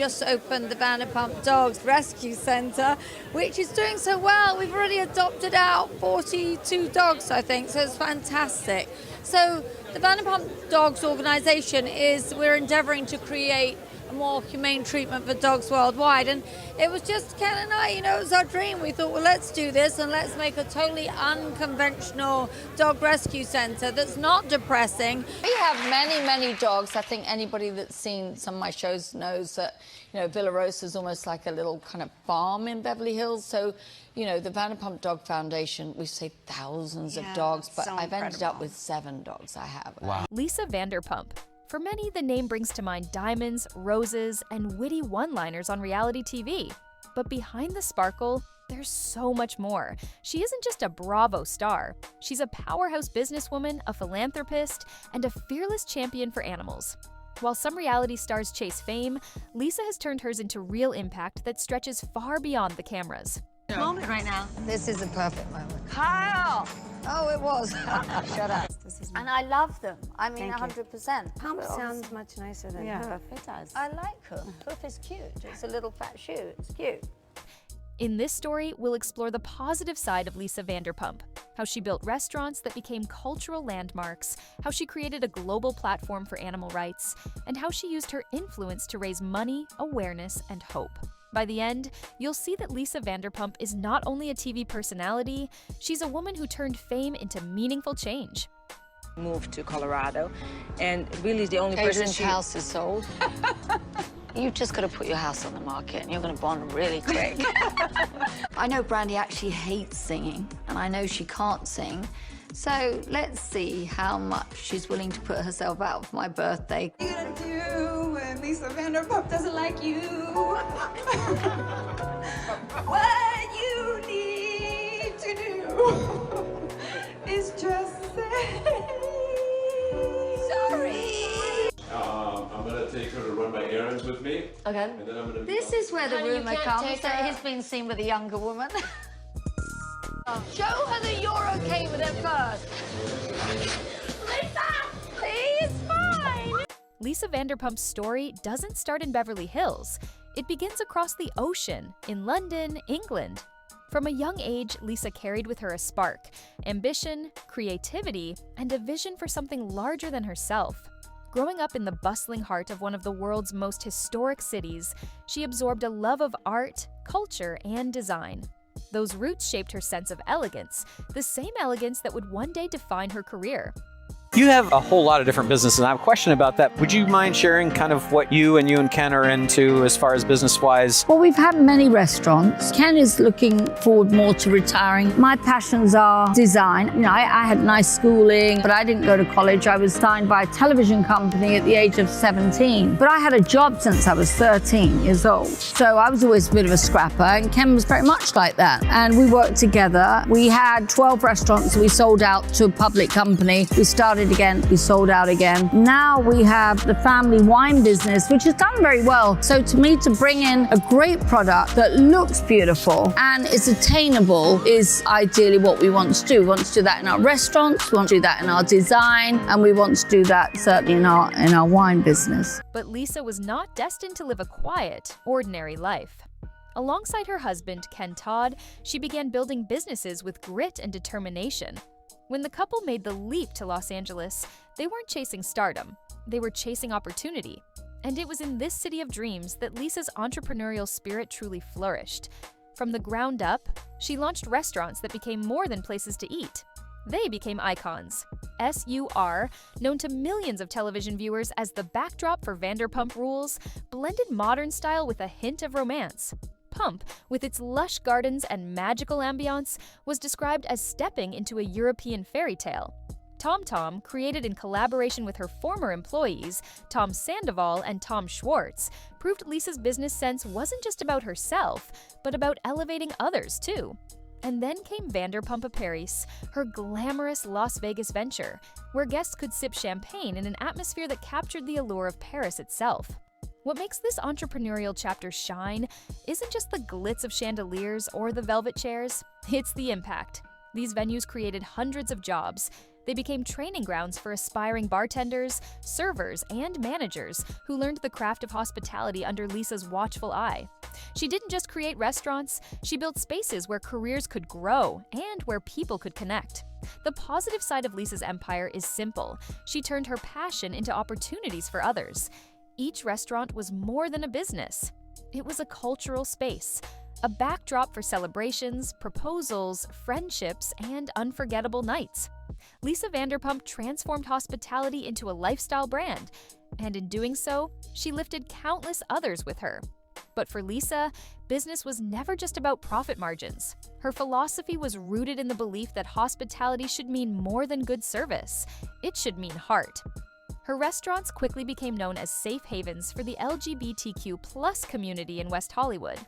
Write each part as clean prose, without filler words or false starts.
Just opened the Vanderpump Dogs Rescue Centre, which is doing so well. We've already adopted out 42 dogs, I think, so it's fantastic. So the Vanderpump Dogs organisation we're endeavouring to create a more humane treatment for dogs worldwide. And it was just Ken and I, it was our dream. We thought, well, let's do this and let's make a totally unconventional dog rescue centre that's not depressing. We have many, many dogs. I think anybody that's seen some of my shows knows that, Villa Rosa is almost like a little kind of farm in Beverly Hills. So, the Vanderpump Dog Foundation, we saved thousands of dogs, but I've ended up with 7 dogs I have. Wow. Lisa Vanderpump. For many, the name brings to mind diamonds, roses, and witty one-liners on reality TV. But behind the sparkle, there's so much more. She isn't just a Bravo star. She's a powerhouse businesswoman, a philanthropist, and a fearless champion for animals. While some reality stars chase fame, Lisa has turned hers into real impact that stretches far beyond the cameras. Moment right now. This is a perfect moment. Kyle! Oh, it was. Shut up. And I love them. I mean, 100%. Pump sounds much nicer than Hoof. It does. I like Hoof. Hoof is cute. It's a little fat shoe. It's cute. In this story, we'll explore the positive side of Lisa Vanderpump, how she built restaurants that became cultural landmarks, how she created a global platform for animal rights, and how she used her influence to raise money, awareness, and hope. By the end, you'll see that Lisa Vanderpump is not only a TV personality, she's a woman who turned fame into meaningful change. Moved to Colorado, and really the only person house is sold. You've just got to put your house on the market and you're going to bond really quick. I know Brandy actually hates singing, and I know she can't sing. So let's see how much she's willing to put herself out for my birthday. What are you gonna do when Lisa Vanderpump doesn't like you? What you need to do is just say sorry. I'm gonna take her to run my errands with me. Okay. And then I'm gonna. This is where the rumour comes that he's been seen with a younger woman. Show her that you're okay with it first. Lisa, please, fine. Lisa Vanderpump's story doesn't start in Beverly Hills. It begins across the ocean, in London, England. From a young age, Lisa carried with her a spark, ambition, creativity, and a vision for something larger than herself. Growing up in the bustling heart of one of the world's most historic cities, she absorbed a love of art, culture, and design. Those roots shaped her sense of elegance, the same elegance that would one day define her career. You have a whole lot of different businesses, and I have a question about that. Would you mind sharing kind of what you and Ken are into as far as business-wise? Well, we've had many restaurants. Ken is looking forward more to retiring. My passions are design. I had nice schooling, but I didn't go to college. I was signed by a television company at the age of 17. But I had a job since I was 13 years old. So I was always a bit of a scrapper, and Ken was very much like that. And we worked together. We had 12 restaurants we sold out to a public company. We started again, we sold out again. Now we have the family wine business, which has done very well. So to me, to bring in a great product that looks beautiful and is attainable is ideally what we want to do. We want to do that in our restaurants, we want to do that in our design, and we want to do that certainly in our wine business. But Lisa was not destined to live a quiet, ordinary life. Alongside her husband, Ken Todd, she began building businesses with grit and determination. When the couple made the leap to Los Angeles, they weren't chasing stardom, they were chasing opportunity. And it was in this city of dreams that Lisa's entrepreneurial spirit truly flourished. From the ground up, she launched restaurants that became more than places to eat. They became icons. SUR, known to millions of television viewers as the backdrop for Vanderpump Rules, blended modern style with a hint of romance. Pump, with its lush gardens and magical ambiance, was described as stepping into a European fairy tale. Tom Tom, created in collaboration with her former employees, Tom Sandoval and Tom Schwartz, proved Lisa's business sense wasn't just about herself, but about elevating others too. And then came Vanderpump Paris, her glamorous Las Vegas venture, where guests could sip champagne in an atmosphere that captured the allure of Paris itself. What makes this entrepreneurial chapter shine isn't just the glitz of chandeliers or the velvet chairs, it's the impact. These venues created hundreds of jobs. They became training grounds for aspiring bartenders, servers, and managers who learned the craft of hospitality under Lisa's watchful eye. She didn't just create restaurants, she built spaces where careers could grow and where people could connect. The positive side of Lisa's empire is simple. She turned her passion into opportunities for others. Each restaurant was more than a business. It was a cultural space, a backdrop for celebrations, proposals, friendships, and unforgettable nights. Lisa Vanderpump transformed hospitality into a lifestyle brand, and in doing so, she lifted countless others with her. But for Lisa, business was never just about profit margins. Her philosophy was rooted in the belief that hospitality should mean more than good service. It should mean heart. Her restaurants quickly became known as safe havens for the LGBTQ+ community in West Hollywood.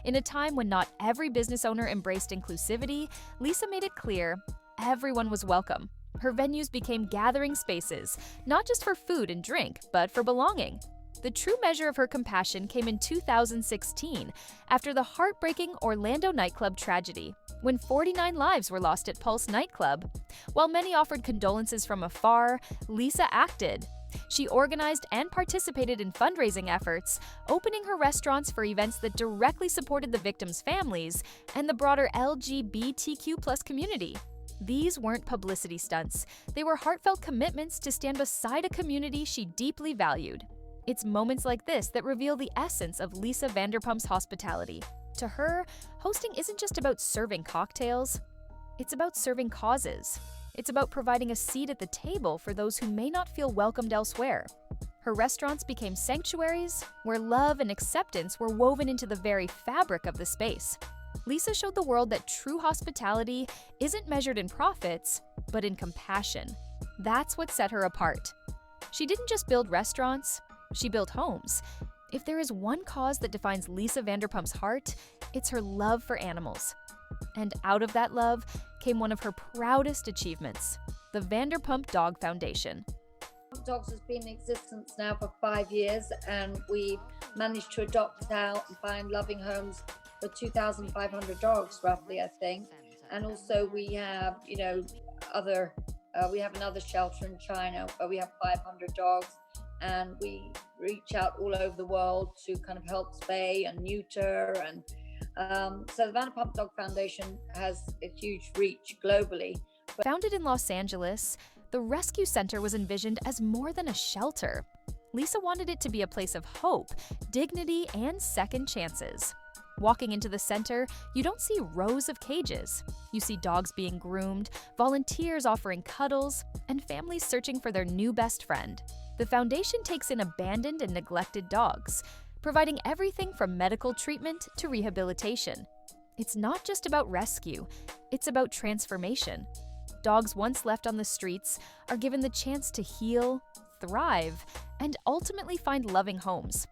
In a time when not every business owner embraced inclusivity, Lisa made it clear everyone was welcome. Her venues became gathering spaces, not just for food and drink, but for belonging. The true measure of her compassion came in 2016, after the heartbreaking Orlando nightclub tragedy, when 49 lives were lost at Pulse nightclub. While many offered condolences from afar, Lisa acted. She organized and participated in fundraising efforts, opening her restaurants for events that directly supported the victims' families and the broader LGBTQ+ community. These weren't publicity stunts. They were heartfelt commitments to stand beside a community she deeply valued. It's moments like this that reveal the essence of Lisa Vanderpump's hospitality. To her, hosting isn't just about serving cocktails, it's about serving causes. It's about providing a seat at the table for those who may not feel welcomed elsewhere. Her restaurants became sanctuaries where love and acceptance were woven into the very fabric of the space. Lisa showed the world that true hospitality isn't measured in profits, but in compassion. That's what set her apart. She didn't just build restaurants, she built homes. If there is one cause that defines Lisa Vanderpump's heart, it's her love for animals. And out of that love came one of her proudest achievements, the Vanderpump Dog Foundation. Dogs has been in existence now for 5 years, and we managed to adopt out and find loving homes for 2,500 dogs, roughly, I think. And also we have, we have another shelter in China where we have 500 dogs, and we reach out all over the world to kind of help spay and neuter. And so the Vanderpump Dog Foundation has a huge reach globally. Founded in Los Angeles, the rescue center was envisioned as more than a shelter. Lisa wanted it to be a place of hope, dignity, and second chances. Walking into the center, you don't see rows of cages. You see dogs being groomed, volunteers offering cuddles, and families searching for their new best friend. The foundation takes in abandoned and neglected dogs, providing everything from medical treatment to rehabilitation. It's not just about rescue, it's about transformation. Dogs once left on the streets are given the chance to heal, thrive, and ultimately find loving homes.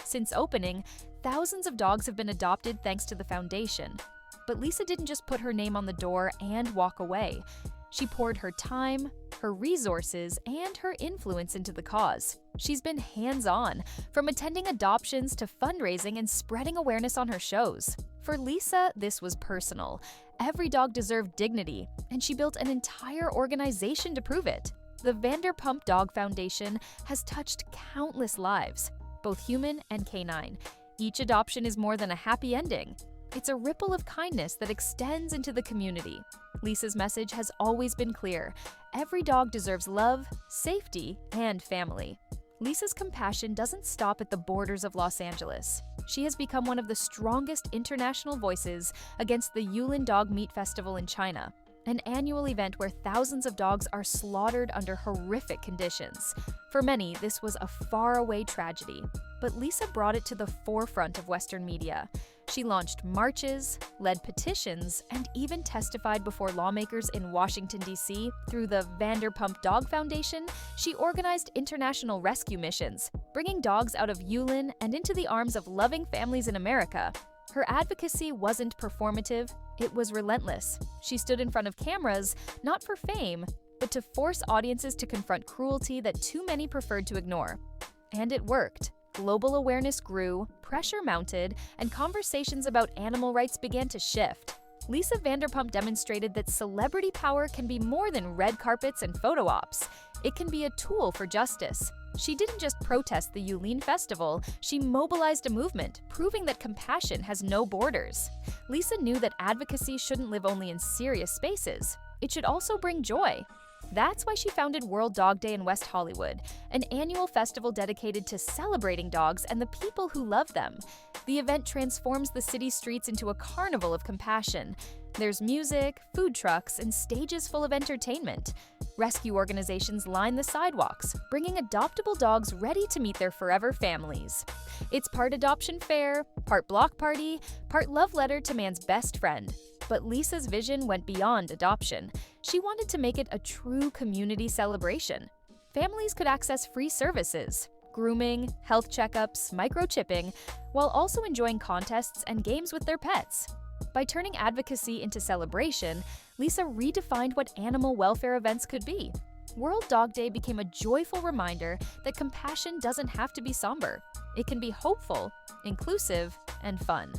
Since opening, thousands of dogs have been adopted thanks to the foundation. But Lisa didn't just put her name on the door and walk away. She poured her time, her resources, and her influence into the cause. She's been hands-on, from attending adoptions to fundraising and spreading awareness on her shows. For Lisa, this was personal. Every dog deserved dignity, and she built an entire organization to prove it. The Vanderpump Dog Foundation has touched countless lives, both human and canine. Each adoption is more than a happy ending. It's a ripple of kindness that extends into the community. Lisa's message has always been clear. Every dog deserves love, safety, and family. Lisa's compassion doesn't stop at the borders of Los Angeles. She has become one of the strongest international voices against the Yulin Dog Meat Festival in China, an annual event where thousands of dogs are slaughtered under horrific conditions. For many, this was a faraway tragedy, but Lisa brought it to the forefront of Western media. She launched marches, led petitions, and even testified before lawmakers in Washington, D.C. Through the Vanderpump Dog Foundation, she organized international rescue missions, bringing dogs out of Yulin and into the arms of loving families in America. Her advocacy wasn't performative, it was relentless. She stood in front of cameras, not for fame, but to force audiences to confront cruelty that too many preferred to ignore. And it worked. Global awareness grew, pressure mounted, and conversations about animal rights began to shift. Lisa Vanderpump demonstrated that celebrity power can be more than red carpets and photo ops. It can be a tool for justice. She didn't just protest the Yulin Festival, she mobilized a movement, proving that compassion has no borders. Lisa knew that advocacy shouldn't live only in serious spaces. It should also bring joy. That's why she founded World Dog Day in West Hollywood, an annual festival dedicated to celebrating dogs and the people who love them. The event transforms the city streets into a carnival of compassion. There's music, food trucks, and stages full of entertainment. Rescue organizations line the sidewalks, bringing adoptable dogs ready to meet their forever families. It's part adoption fair, part block party, part love letter to man's best friend. But Lisa's vision went beyond adoption. She wanted to make it a true community celebration. Families could access free services, grooming, health checkups, microchipping, while also enjoying contests and games with their pets. By turning advocacy into celebration, Lisa redefined what animal welfare events could be. World Dog Day became a joyful reminder that compassion doesn't have to be somber. It can be hopeful, inclusive, and fun.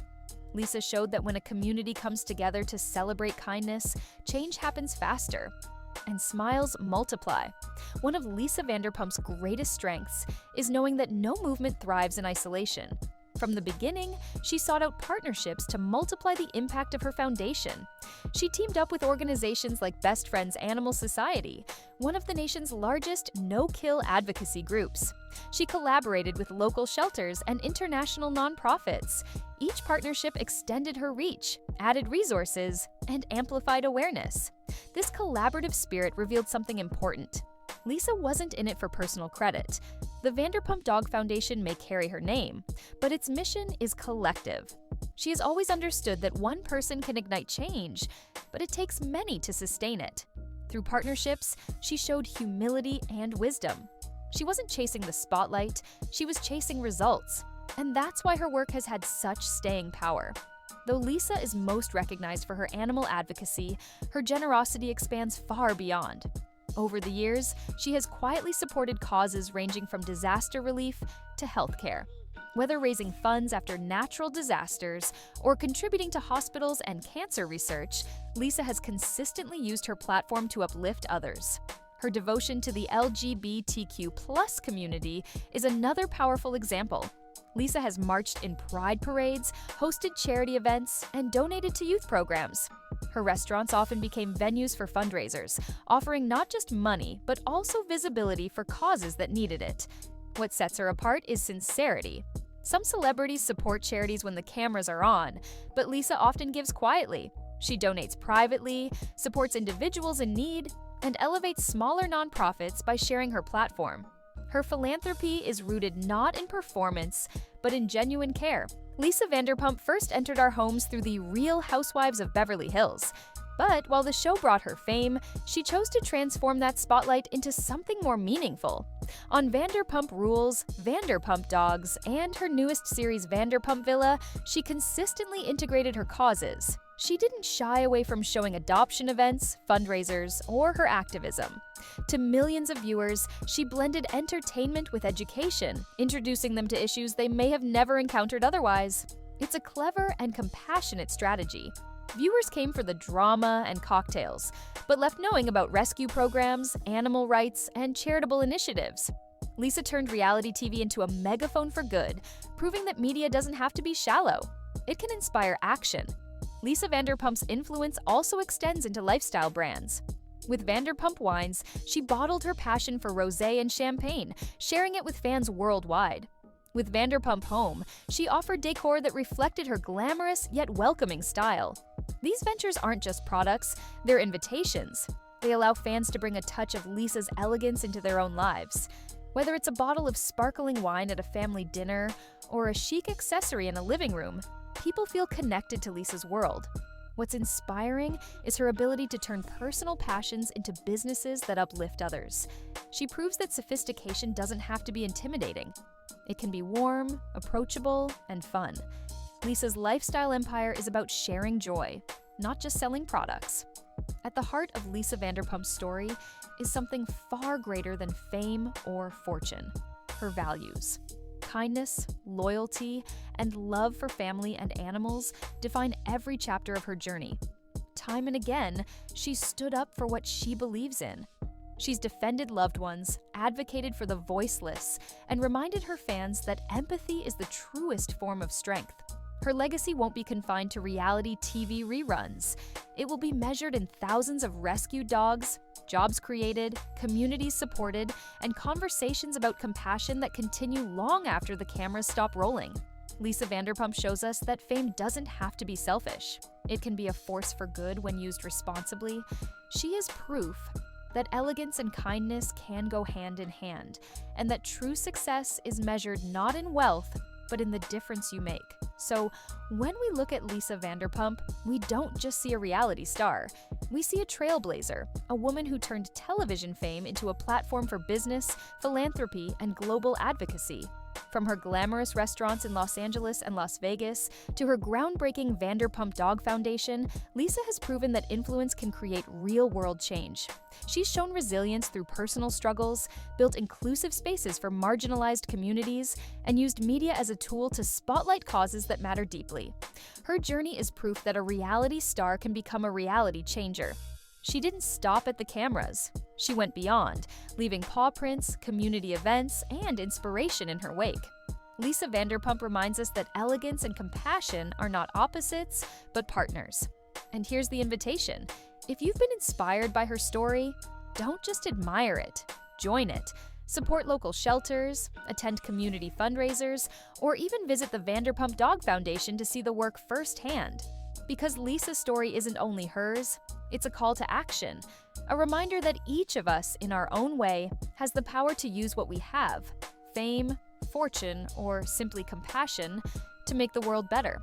Lisa showed that when a community comes together to celebrate kindness, change happens faster, and smiles multiply. One of Lisa Vanderpump's greatest strengths is knowing that no movement thrives in isolation. From the beginning, she sought out partnerships to multiply the impact of her foundation. She teamed up with organizations like Best Friends Animal Society, one of the nation's largest no-kill advocacy groups. She collaborated with local shelters and international nonprofits. Each partnership extended her reach, added resources, and amplified awareness. This collaborative spirit revealed something important. Lisa wasn't in it for personal credit. The Vanderpump Dog Foundation may carry her name, but its mission is collective. She has always understood that one person can ignite change, but it takes many to sustain it. Through partnerships, she showed humility and wisdom. She wasn't chasing the spotlight, she was chasing results. And that's why her work has had such staying power. Though Lisa is most recognized for her animal advocacy, her generosity expands far beyond. Over the years, she has quietly supported causes ranging from disaster relief to healthcare. Whether raising funds after natural disasters or contributing to hospitals and cancer research, Lisa has consistently used her platform to uplift others. Her devotion to the LGBTQ+ community is another powerful example. Lisa has marched in pride parades, hosted charity events, and donated to youth programs. Her restaurants often became venues for fundraisers, offering not just money, but also visibility for causes that needed it. What sets her apart is sincerity. Some celebrities support charities when the cameras are on, but Lisa often gives quietly. She donates privately, supports individuals in need, and elevates smaller nonprofits by sharing her platform. Her philanthropy is rooted not in performance, but in genuine care. Lisa Vanderpump first entered our homes through the Real Housewives of Beverly Hills. But while the show brought her fame, she chose to transform that spotlight into something more meaningful. On Vanderpump Rules, Vanderpump Dogs, and her newest series Vanderpump Villa, she consistently integrated her causes. She didn't shy away from showing adoption events, fundraisers, or her activism. To millions of viewers, she blended entertainment with education, introducing them to issues they may have never encountered otherwise. It's a clever and compassionate strategy. Viewers came for the drama and cocktails, but left knowing about rescue programs, animal rights, and charitable initiatives. Lisa turned reality TV into a megaphone for good, proving that media doesn't have to be shallow. It can inspire action. Lisa Vanderpump's influence also extends into lifestyle brands. With Vanderpump Wines, she bottled her passion for rosé and champagne, sharing it with fans worldwide. With Vanderpump Home, she offered decor that reflected her glamorous yet welcoming style. These ventures aren't just products, they're invitations. They allow fans to bring a touch of Lisa's elegance into their own lives. Whether it's a bottle of sparkling wine at a family dinner or a chic accessory in a living room, people feel connected to Lisa's world. What's inspiring is her ability to turn personal passions into businesses that uplift others. She proves that sophistication doesn't have to be intimidating. It can be warm, approachable, and fun. Lisa's lifestyle empire is about sharing joy, not just selling products. At the heart of Lisa Vanderpump's story is something far greater than fame or fortune: her values. Kindness, loyalty, and love for family and animals define every chapter of her journey. time and again, she's stood up for what she believes in. She's defended loved ones, advocated for the voiceless, and reminded her fans that empathy is the truest form of strength. Her legacy won't be confined to reality TV reruns. It will be measured in thousands of rescued dogs, jobs created, communities supported, and conversations about compassion that continue long after the cameras stop rolling. Lisa Vanderpump shows us that fame doesn't have to be selfish. It can be a force for good when used responsibly. She is proof that elegance and kindness can go hand in hand, and that true success is measured not in wealth, but in the difference you make. So, when we look at Lisa Vanderpump, we don't just see a reality star. We see a trailblazer, a woman who turned television fame into a platform for business, philanthropy, and global advocacy. From her glamorous restaurants in Los Angeles and Las Vegas to her groundbreaking Vanderpump Dog Foundation, Lisa has proven that influence can create real-world change. She's shown resilience through personal struggles, built inclusive spaces for marginalized communities, and used media as a tool to spotlight causes that matter deeply. Her journey is proof that a reality star can become a reality changer. She didn't stop at the cameras. She went beyond, leaving paw prints, community events, and inspiration in her wake. Lisa Vanderpump reminds us that elegance and compassion are not opposites, but partners. And here's the invitation. If you've been inspired by her story, don't just admire it, join it. Support local shelters, attend community fundraisers, or even visit the Vanderpump Dog Foundation to see the work firsthand. Because Lisa's story isn't only hers, it's a call to action, a reminder that each of us, in our own way, has the power to use what we have, fame, fortune, or simply compassion, to make the world better.